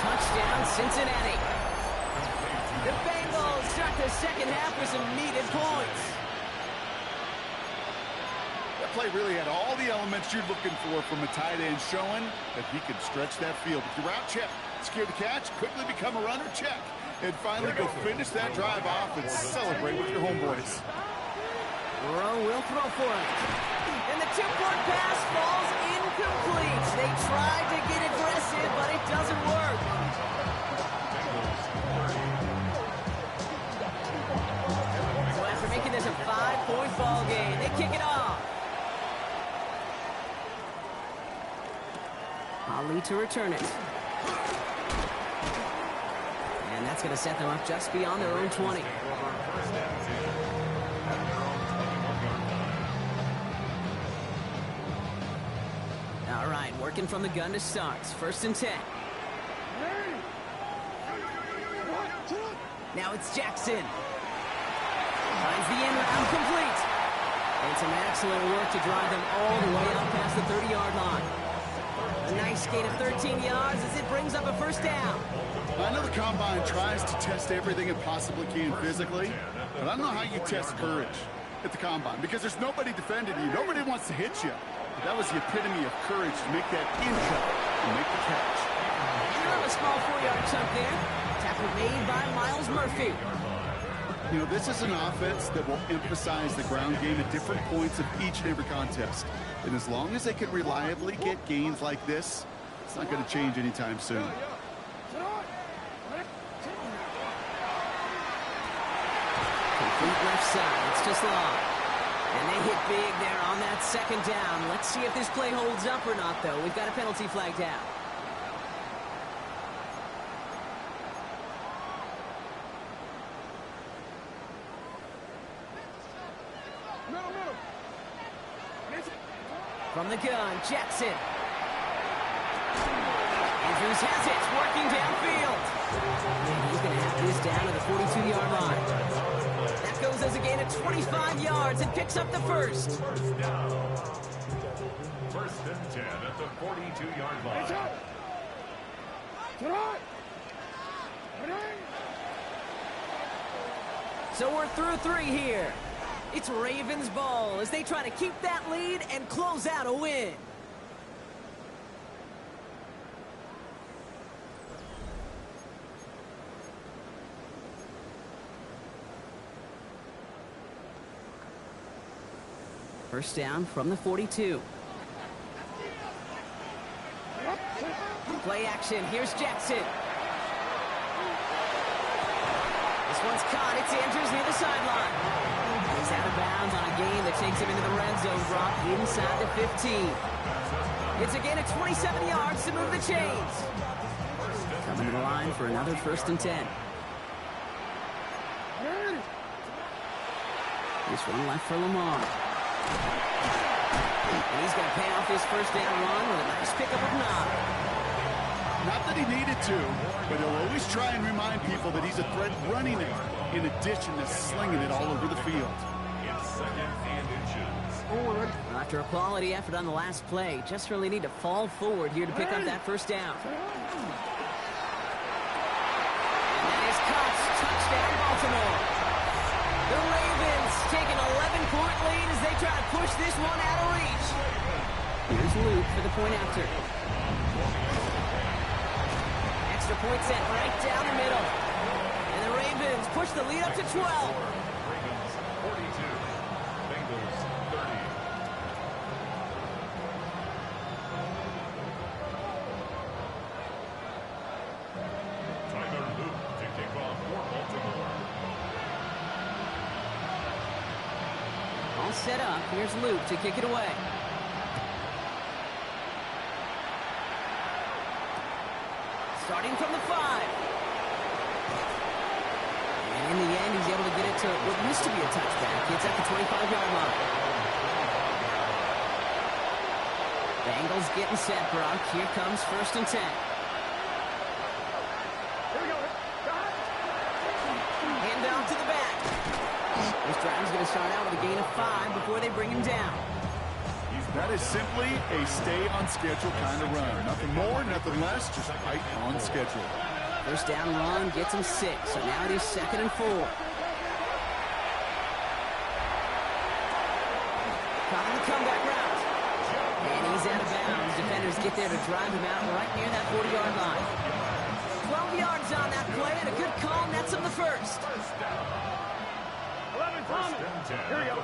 Touchdown, Cincinnati. The Bengals start the 2nd half with some needed points. That play really had all the elements you're looking for from a tight end, showing that he could stretch that field. If you're out, check. Secure the catch, quickly become a runner, check. And finally go finish that drive off and celebrate with your homeboys. Burrow will throw for it. And the 2-point pass falls incomplete. They tried to get aggressive, but it doesn't work. So after making this a 5-point ball game, they kick it off. Ali to return it. And that's going to set them up just beyond their own 20. All right, working from the gun to start. 1st and 10. Now it's Jackson. Finds the end round complete. And some excellent work to drive them all the way out past the 30-yard line. A nice gain of 13 yards as it brings up a 1st down. I know the Combine tries to test everything it possibly can physically, but I don't know how you test courage at the Combine because there's nobody defending you. Nobody wants to hit you. But that was the epitome of courage to make that in-cut and make the catch. You have a small 4-yard chunk there. Tackle made by Miles Murphy. You know, this is an offense that will emphasize the ground game at different points of each and every contest. And as long as they can reliably get gains like this, it's not going to change anytime soon. Complete left side. It's just long. And they hit big there on that 2nd down. Let's see if this play holds up or not, though. We've got a penalty flag down. From the gun, Jackson. Andrews has it, working downfield. And he's going to have this down to the 42-yard line. That goes as a gain of 25 yards and picks up the 1st. 1st and 10 at the 42-yard line. So we're through 3 here. It's Ravens ball as they try to keep that lead and close out a win. First down from the 42. Play action. Here's Jackson. This one's caught. It's Andrews near the sideline. He's out of bounds on a gain that takes him into the red zone, drop inside the 15. It's a gain of 27 yards to move the chains. Coming to the line for another 1st and 10. This one left for Lamar. And he's going to pay off his 1st down run with a nice pickup of 9. Not that he needed to, but he'll always try and remind people that he's a threat running it, in addition to slinging it all over the field. It's 2nd and inches. After a quality effort on the last play, just really need to fall forward here to pick up that 1st down. And that is caught. Touchdown, Baltimore. The Ravens take an 11-point lead as they try to push this one out of reach. Here's Luke for the point after. Extra point set right down the middle. And the Ravens push the lead up to 12. Ravens 42, Bengals 30. Tyler Luke set up. Here's Luke to kick it away. Starting from the 5. And in the end, he's able to get it to what used to be a touchback. It's at the 25-yard line. Bengals getting set, Brock. Here comes 1st and 10. Here we go. Hand down to the back. This drive's going to start out with a gain of 5 before they bring him down. That is simply a stay-on-schedule kind of run. Nothing more, nothing less, just right on schedule. First down run gets him 6, so now it is 2nd and 4. Calling the comeback route. And he's out of bounds. Defenders get there to drive him out right near that 40-yard line. 12 yards on that play, and a good call nets him the first. 11, Thomas. Here we go.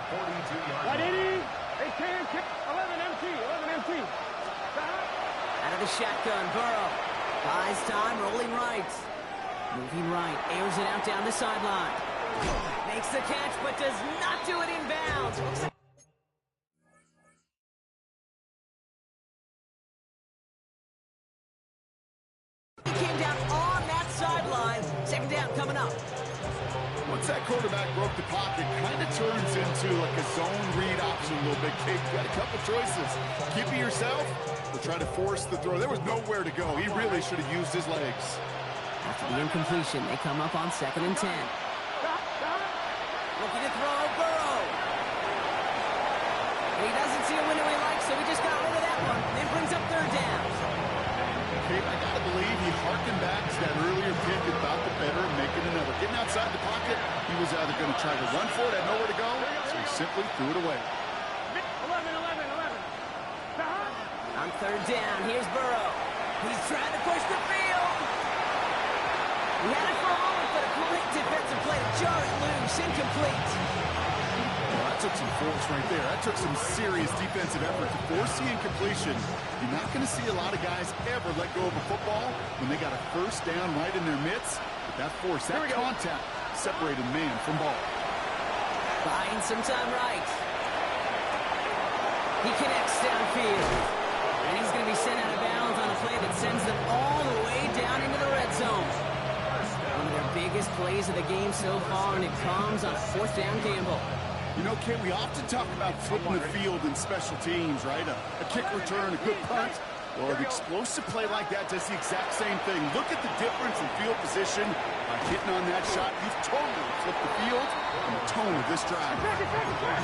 Right, 80. They can kick. 11 empty. 11 empty. Out of the shotgun, Burrow. Buys time, rolling right. Moving right, airs it out down the sideline. Makes the catch, but does not do it in bounds. He came down on that sideline. 2nd down coming up. Once that quarterback broke the pocket, kind of turns into like a zone read option a little bit. Kate, you got a couple choices. Keep it yourself or try to force the throw. There was nowhere to go. He really should have used his legs. After the incompletion, they come up on 2nd and 10. Looking to throw, Burrow. And he doesn't see a window he likes, so he just got rid of that one. Then brings up 3rd down. Kate, I got to believe he harkened back to that earlier pick about the better and making another. Getting outside the pocket, he was either going to try to run for it, had nowhere to go, so he simply threw it away. 11. On 3rd down, here's Burrow. He's trying to push the field. He had it for a moment, but a great defensive play to jar it loose. Incomplete. Well, that took some force right there. That took some serious defensive effort to force the incompletion. You're not going to see a lot of guys ever let go of a football when they got a 1st down right in their midst. But that force, that contact, separated man from ball. Buying some time right. He connects downfield. And he's going to be sent out of bounds on a play that sends them all the way down into the red zone. One of their biggest plays of the game so far, and it comes on a 4th down gamble. You know, Kate, we often talk about flipping the field in special teams, right? A kick return, a good punt. Well, an explosive play like that does the exact same thing. Look at the difference in field position. By hitting on that shot, you've totally flipped the field and the tone of this drive.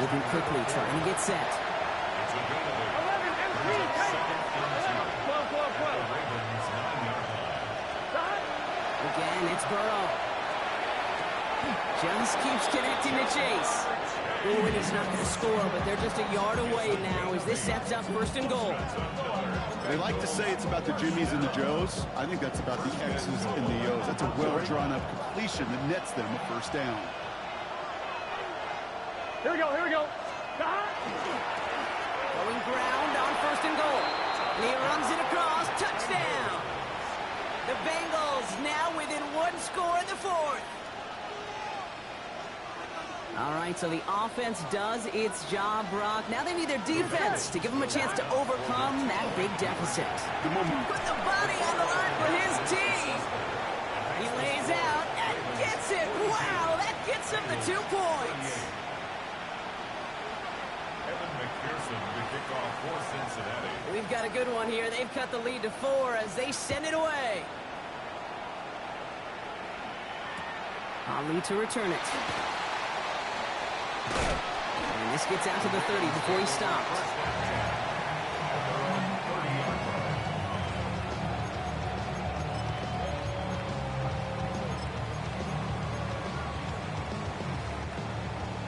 Moving quickly, trying to get set. 11 empty. 12. Again, it's Burrow. Just keeps connecting to Chase. Oh, and he's not going to score, but they're just a yard away now as this sets up 1st and goal. They like to say it's about the Jimmies and the Joes. I think that's about the X's and the O's. That's a well-drawn-up completion that nets them a 1st down. Here we go. Going ground on 1st and goal. And he runs it across. Touchdown! The Bengals now within 1 score in the 4th. All right, so the offense does its job, Brock. Now they need their defense to give them a chance to overcome that big deficit. The moment. Put the body on the line for his team. He lays out and gets it. Wow, that gets him the 2 points. Evan McPherson to kick off for Cincinnati. We've got a good one here. They've cut the lead to 4 as they send it away. Ali to return it. And this gets out to the 30 before he stopped.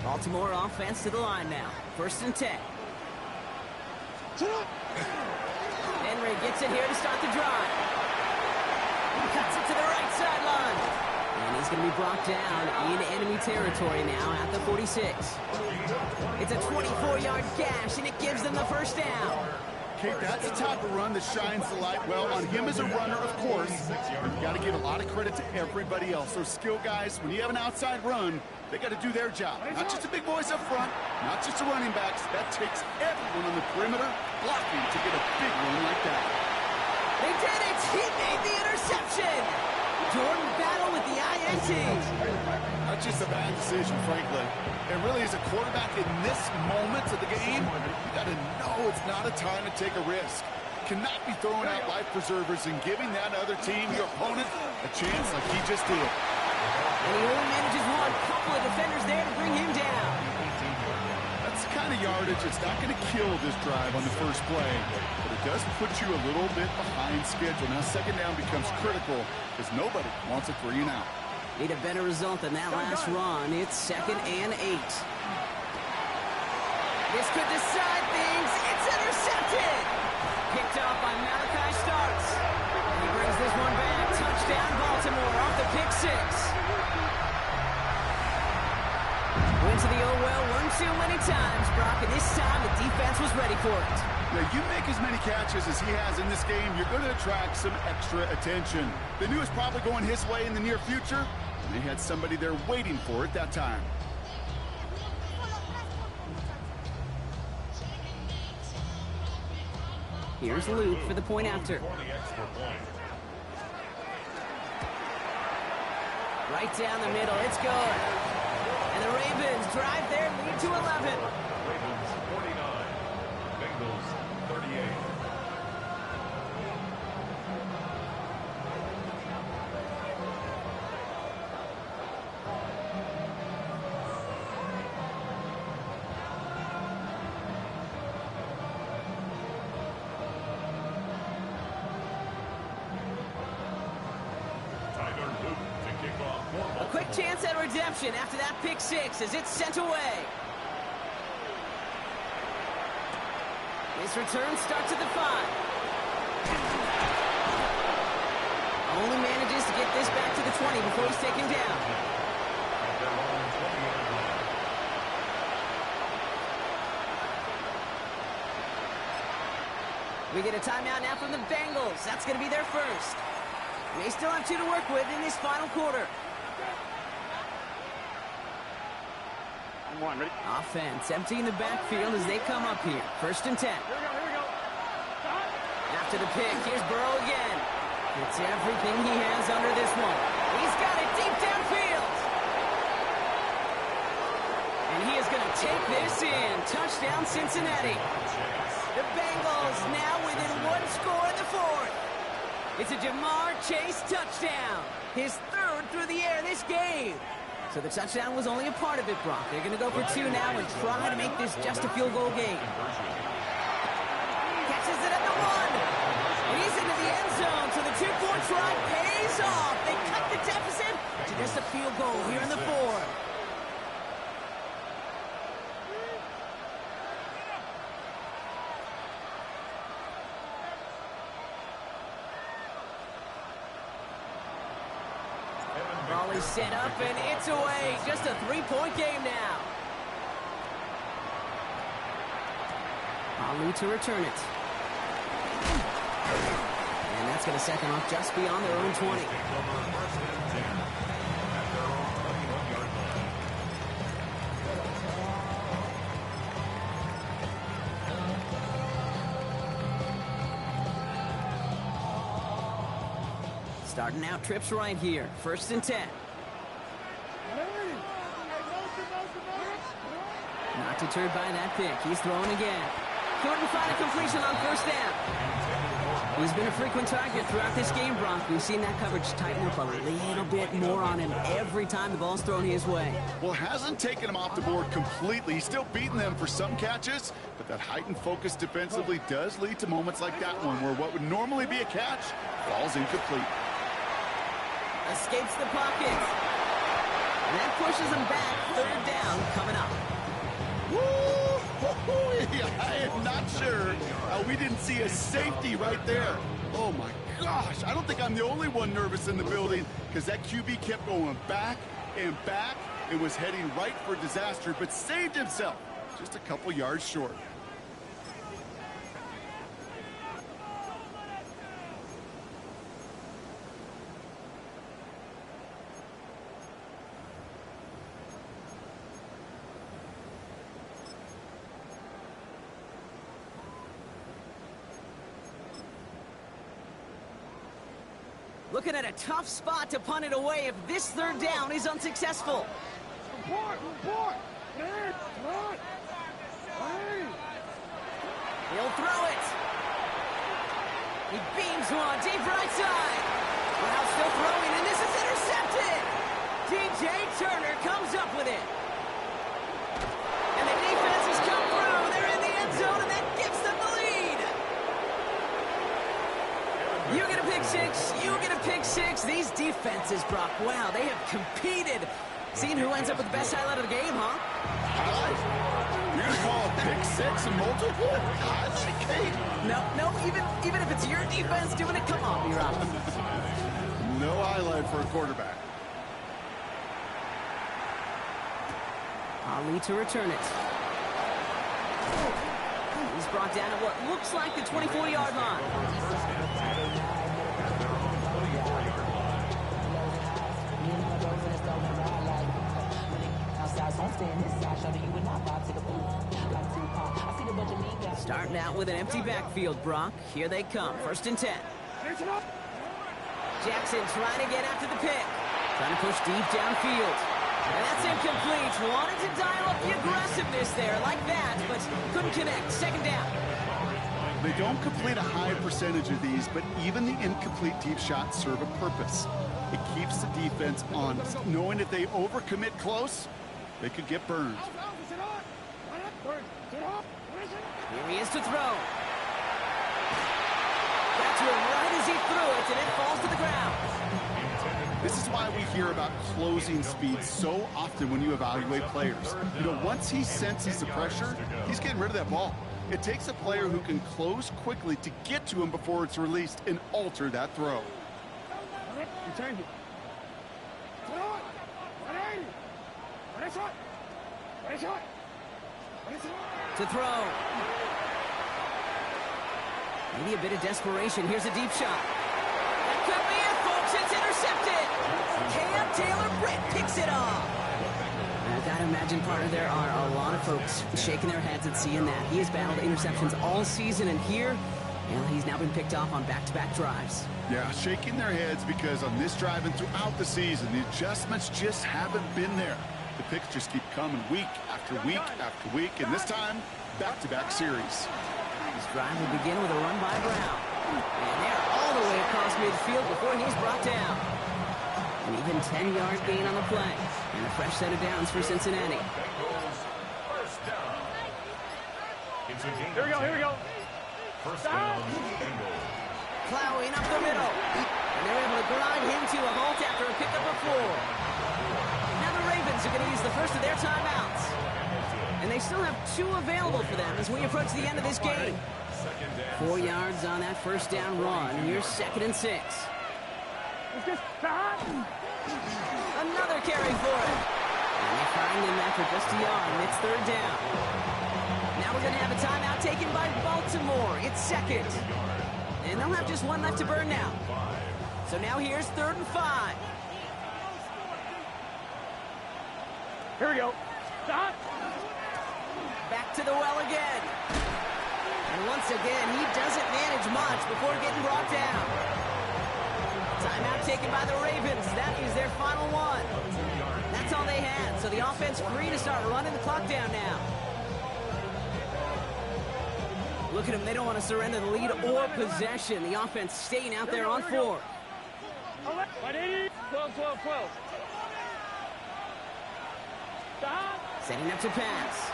Baltimore offense to the line now. 1st and 10. Henry gets it here to start the drive. Cuts it to the right sideline. And he's going to be brought down in enemy territory now at the 46. It's a 24-yard gash, and it gives them the 1st down. Kate, that's the type of run that shines the light well on him as a runner, of course. You've got to give a lot of credit to everybody else. Those skill guys, when you have an outside run, they got to do their job. Not just the big boys up front, not just the running backs. That takes everyone on the perimeter blocking to get a big run like that. They did it! He made the interception! Jordan Battle with the INT. That's just a bad decision, frankly. And really, as a quarterback in this moment of the game, you got to know it's not a time to take a risk. Cannot be throwing out life preservers and giving that other team, your opponent, a chance like he just did. And he only manages one. Couple of defenders there to bring him down. That's the kind of yardage that's not going to kill this drive on the first play, but it does put you a little bit behind schedule. Now second down becomes critical because nobody wants a 3 and out. Need a better result than that last run. It's 2nd and 8. This could decide things. It's intercepted. Picked off by Malachi Starks. And he brings this one back. Touchdown Baltimore off the pick 6. Went to the oh-well 1-2 many times, Brock, and this time the defense was ready for it. Now, you make as many catches as he has in this game, you're going to attract some extra attention. They knew it was probably going his way in the near future, and they had somebody there waiting for it that time. Here's Luke for the point after. Right down the middle, it's good. And the Ravens drive their lead to 11. Ravens 49, Bengals 38. A quick chance at redemption after that pick 6 as it's sent away. This return starts at the 5. Only manages to get this back to the 20 before he's taken down. We get a timeout now from the Bengals. That's going to be their first. They still have 2 to work with in this final quarter. Offense emptying the backfield as they come up here. 1st and 10. Here we go. After the pick, here's Burrow again. It's everything he has under this one. He's got it deep downfield. And he is going to take this in. Touchdown, Cincinnati. The Bengals now within 1 score in the 4th. It's a Jamar Chase touchdown. His 3rd through the air this game. So the touchdown was only a part of it, Brock. They're going to go for 2 now and try to make this just a field goal game. Catches it at the 1. And he's into the end zone, so the 2-point try pays off. They cut the deficit to just a field goal here in the 4th. Ball is set up, and it's away. Just a 3-point game now. Ali to return it. And that's going to set them off just beyond their own 20. Starting out trips right here. 1st and 10. Not deterred by that pick. He's throwing again. Couldn't find a completion on 1st down. He's been a frequent target throughout this game, Brock. We've seen that coverage tighten up a little bit more on him every time the ball's thrown his way. Well, hasn't taken him off the board completely. He's still beating them for some catches, but that heightened focus defensively does lead to moments like that one where what would normally be a catch falls incomplete. Escapes the pocket. And that pushes him back. 3rd down coming up. I am not sure how we didn't see a safety right there. Oh, my gosh. I don't think I'm the only one nervous in the building because that QB kept going back and back and was heading right for disaster, but saved himself just a couple yards short. looking at a tough spot to punt it away if this third down is unsuccessful. He'll throw it. He beams one deep right side. Brown still throwing, and this is intercepted. DJ Turner comes up with it. And the defense has come through. They're in the end zone, and that gives them the lead. You get a pick six. You get a pick six. These defenses, Brock, wow, they have competed. Seeing who ends up with the best highlight of the game, huh? Highlight? You're going to call a pick six and multiple? Highlight, Kate? No, even if it's your defense doing it, come on, B-Rob. No highlight for a quarterback. Ali to return it. He's brought down at what looks like the 24-yard line. Starting out with an empty backfield, Brock. Here they come. 1st and 10. Jackson trying to get after the pick. Trying to push deep downfield. And that's incomplete. Wanted to dial up the aggressiveness there like that, but couldn't connect. 2nd down. They don't complete a high percentage of these, but even the incomplete deep shots serve a purpose. It keeps the defense honest, knowing if they overcommit close, they could get burned. Here he is to throw. Got to him right as he threw it, and it falls to the ground. This is why we hear about closing speed so often when you evaluate players. You know, once he senses the pressure, he's getting rid of that ball. It takes a player who can close quickly to get to him before it's released and alter that throw. To throw. Maybe a bit of desperation. Here's a deep shot. That could be it, folks. It's intercepted. Cam Taylor-Britt picks it off. I gotta imagine, partner, there are a lot of folks shaking their heads at seeing that. He has battled interceptions all season, and here, well, he's now been picked off on back-to-back drives. Yeah, shaking their heads because on this drive and throughout the season, the adjustments just haven't been there. The picks just keep coming week after week after week, and this time, back-to-back series. This drive will begin with a run by Brown. And they're all the way across midfield before he's brought down. An even 10-yard gain on the play. And a fresh set of downs for Cincinnati. Here we go. First down, Bengals. Plowing up the middle. And they're able to grind him to a halt after a pickup of 4. Now the Ravens are going to use the first of their timeouts. And they still have 2 available for them as we approach the end of this game. 4 yards on that first down run. And here's 2nd and 6. Another carry for it. And they find him after just a yard, and it's 3rd down. Now we're going to have a timeout taken by Baltimore. It's 2nd. And they'll have just 1 left to burn now. So now here's 3rd and 5. Here we go. Stop. Back to the well again. And once again, he doesn't manage much before getting brought down. Timeout taken by the Ravens. That is their final one. That's all they had. So the offense free to start running the clock down now. Look at them. They don't want to surrender the lead or possession. The offense staying out there on 4. 12. Stop. Setting up to pass.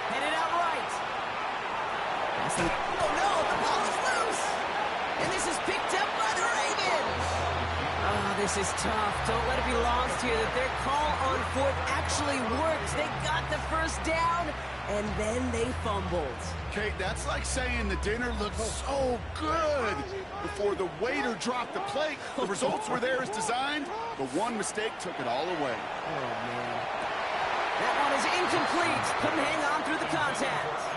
Headed out right. Oh no, the ball is loose. And this is picked up by the Ravens. Oh, this is tough. Don't let it be lost here that their call on 4th actually works. They got the first down, and then they fumbled. Kate, that's like saying the dinner looked so good before the waiter dropped the plate. The results were there as designed, but one mistake took it all away. Oh, man. That one is incomplete. Couldn't hang on through the contact.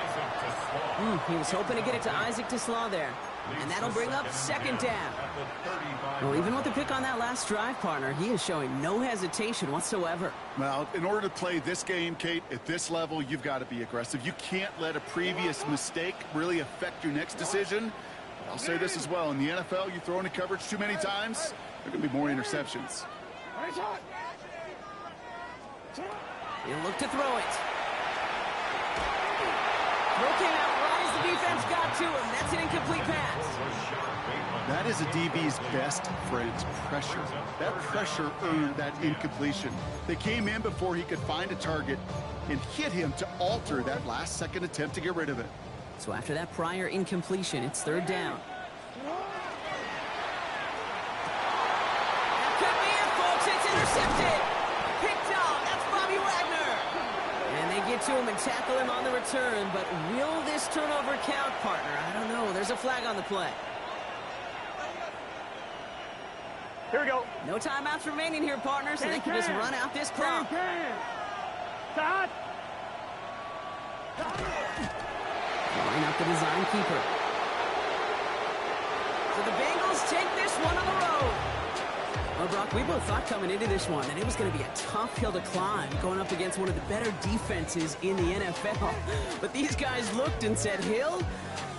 He was hoping to get it to Isaac Teslaw there. And that'll bring up 2nd down. Well, even with the pick on that last drive, partner, he is showing no hesitation whatsoever. Well, in order to play this game, Kate, at this level, you've got to be aggressive. You can't let a previous mistake really affect your next decision. I'll say this as well. In the NFL, you throw into coverage too many times, there are going to be more interceptions. He'll look to throw it. Throw came out right as the defense got to him. That's an incomplete pass. That is a DB's best friend, pressure. That pressure earned that incompletion. They came in before he could find a target and hit him to alter that last-second attempt to get rid of it. So after that prior incompletion, it's third down. That could be it, folks. It's intercepted. Picked off. That's Bobby Wagner. And they get to him and tackle him on the return. But will this turnover count, partner? I don't know. There's a flag on the play. Here we go. No timeouts remaining here, partner, so they can just run out this clock. Start. Line up the design keeper. So the Bengals take this one on the road. Well, Brock, we both thought coming into this one that it was going to be a tough hill to climb going up against one of the better defenses in the NFL. But these guys looked and said, Hill?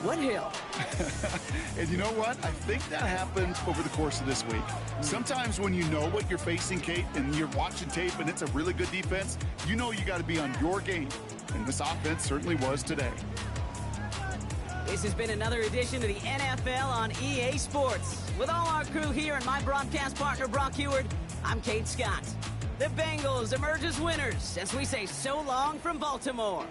What hill? And you know what? I think that happened over the course of this week. Sometimes when you know what you're facing, Kate, and you're watching tape and it's a really good defense, you know you got to be on your game. And this offense certainly was today. This has been another edition of the NFL on EA Sports. With all our crew here and my broadcast partner, Brock Heward, I'm Kate Scott. The Bengals emerge as winners as we say so long from Baltimore.